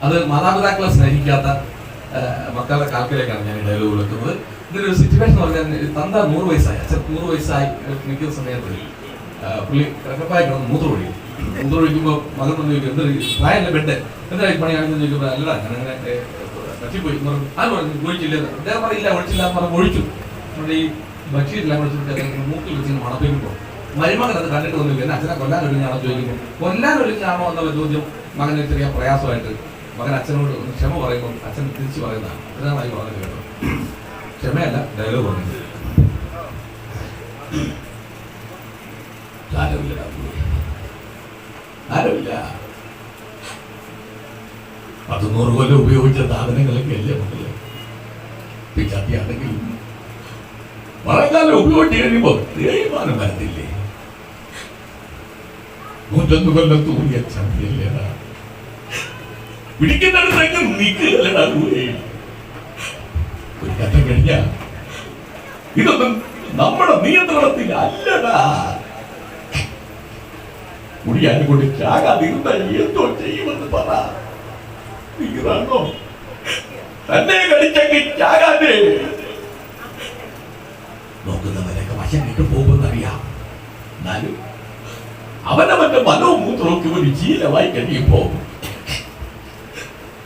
അത് മാതാപിതാക്കളെ സ്നേഹിക്കാത്ത മക്കളുടെ കാൽക്കിലേക്കാണ് ഞാൻ ഈ ഡയലോഗ് വിളിക്കുന്നത്. ഇതൊരു സിറ്റുവേഷൻ പറഞ്ഞാൽ തന്ത 100 വയസ്സായി, അച്ഛൻ 100 വയസ്സായി നിൽക്കുന്ന സമയത്ത് പുള്ളി കിടക്കപ്പായി കിടന്ന് മൂത്രമൊഴിക്കുമ്പോൾ മകൻ വന്ന് ചോദിക്കും, എന്തൊരു പ്രായമല്ല ബെഡ് എന്തായി പണിയാണെന്ന് ചോദിക്കുമ്പോൾ അല്ലടാ ഞാനങ്ങനെ പറ്റിപ്പോയി അത് പറഞ്ഞു ഒഴിച്ചില്ല. അദ്ദേഹം പറയില്ല ഒഴിച്ചില്ല എന്ന് പറഞ്ഞ് ഒഴിച്ചു. നമ്മുടെ ഈ ബഷീരെല്ലാം വിളിച്ചിട്ട് മൂക്കിൽ വെച്ച് മണപ്പിക്കുമ്പോൾ മരുമകൻ അത് കണ്ടിട്ട് വന്നില്ല, എന്നെ അച്ഛനെ കൊല്ലാൻ ഒരുങ്ങാണോ ചോദിക്കുമ്പോൾ കൊല്ലാൻ ഒരുങ്ങാണോ എന്നുള്ള ചോദ്യം മകന് ചെറിയ പ്രയാസമായിട്ട് മകൻ അച്ഛനോട് ക്ഷമ പറയുമ്പോൾ അച്ഛൻ തിരിച്ചു പറയുന്നതാണ്. അതാണ് പറഞ്ഞു കേട്ടോ, ക്ഷമയല്ല ഡയലോഗ് പറഞ്ഞത്. ആരുമില്ല 100 കൊല്ലം ഉപയോഗിച്ച സാധനങ്ങളൊക്കെ അല്ലേ മക്കളെ. പിച്ചാത്തിയാണെങ്കിൽ മഴക്കാലം ഉപയോഗിച്ച് കഴിയുമ്പോൾ തേയ്മാനം വരത്തില്ലേ. 101 കൊല്ലം തൂങ്ങിയ ചന്തിയല്ലേടാ, പിടിക്കുന്നിടത്തേക്ക് നിൽക്കുകയല്ലടാ. ഒരു ഘട്ടം കഴിഞ്ഞ ഇതൊന്നും നമ്മുടെ നിയന്ത്രണത്തിൽ അല്ലടാ. കുടിയാനെ കൊണ്ട് ചാകാതിരുന്ന എന്തോ ചെയ്യുമെന്ന് പറ. നീറാണോ തന്നെ കടിച്ചെങ്കിൽ ചാകാതെ നോക്കുന്നവരൊക്കെ വശം വിട്ടു പോകുമെന്നറിയാം. എന്നാലും അവനവന്റെ മനോമൂത്രമൊക്കെ ഒരു ശീലമായി കഴിയുമ്പോ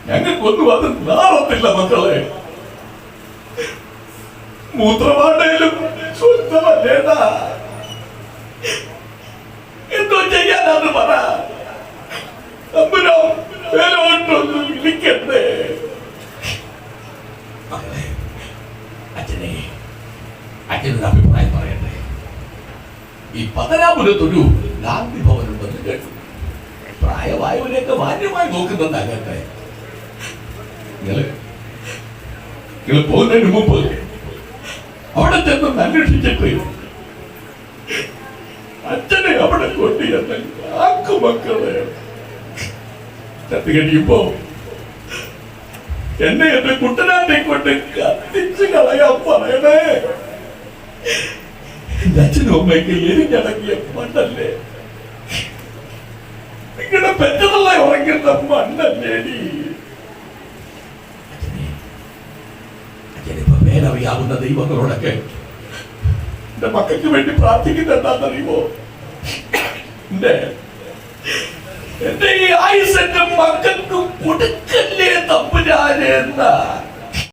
ഞങ്ങൾക്കൊന്നും അത് നാളത്തില്ല മക്കളെ. മൂത്രമാണ്ടേലും സ്വന്തമല്ലേടാ. എന്തോ ചെയ്യാനാന്ന് പറ. അമ്പലോ വേലോട്ടൊന്ന് വിളിക്കണ്ടേ. അച്ഛനൊരു അഭിപ്രായം പറയട്ടെ. ഈ പതനാപുരത്തൊരു ഗാന്ധി ഭവനുണ്ടെന്ന് കേട്ടു. പ്രായമായവരെയൊക്കെ മാന്യമായി നോക്കുന്നുണ്ടാകട്ടെ. നിങ്ങള് പോകുന്നതിന് മുമ്പ് അവിടെ ചെന്ന് അന്വേഷിച്ചിട്ട് അച്ഛനെ അവിടെ കൊണ്ടുവന്ന് ആക്കു മക്കളെ. ചത്ത് കഴിയുമ്പോ എന്നെ എന്റെ കുട്ടനാട്ടെ കൊണ്ട് കത്തിച്ച് കളയാൻ പറയണേ. എന്റെ അച്ഛനും അമ്മയൊക്കെ എരിഞ്ഞടങ്ങിയ മണ്ണല്ലേ, നിങ്ങളുടെ പെറ്റതള്ള ഉറങ്ങുന്ന മണ്ണല്ലേടി. അച്ഛനിപ്പോ മേലറിയാവുന്ന ദൈവങ്ങളോടൊക്കെ എന്റെ മക്കൾക്ക് വേണ്ടി പ്രാർത്ഥിക്കുന്ന എന്താണെന്നറിയുമോ? എന്റെ ഈ ആയുസ് എന്റെ മക്കൾക്ക് കൊടുക്കല്ലേ തമ്പുരാനെ എന്നാ.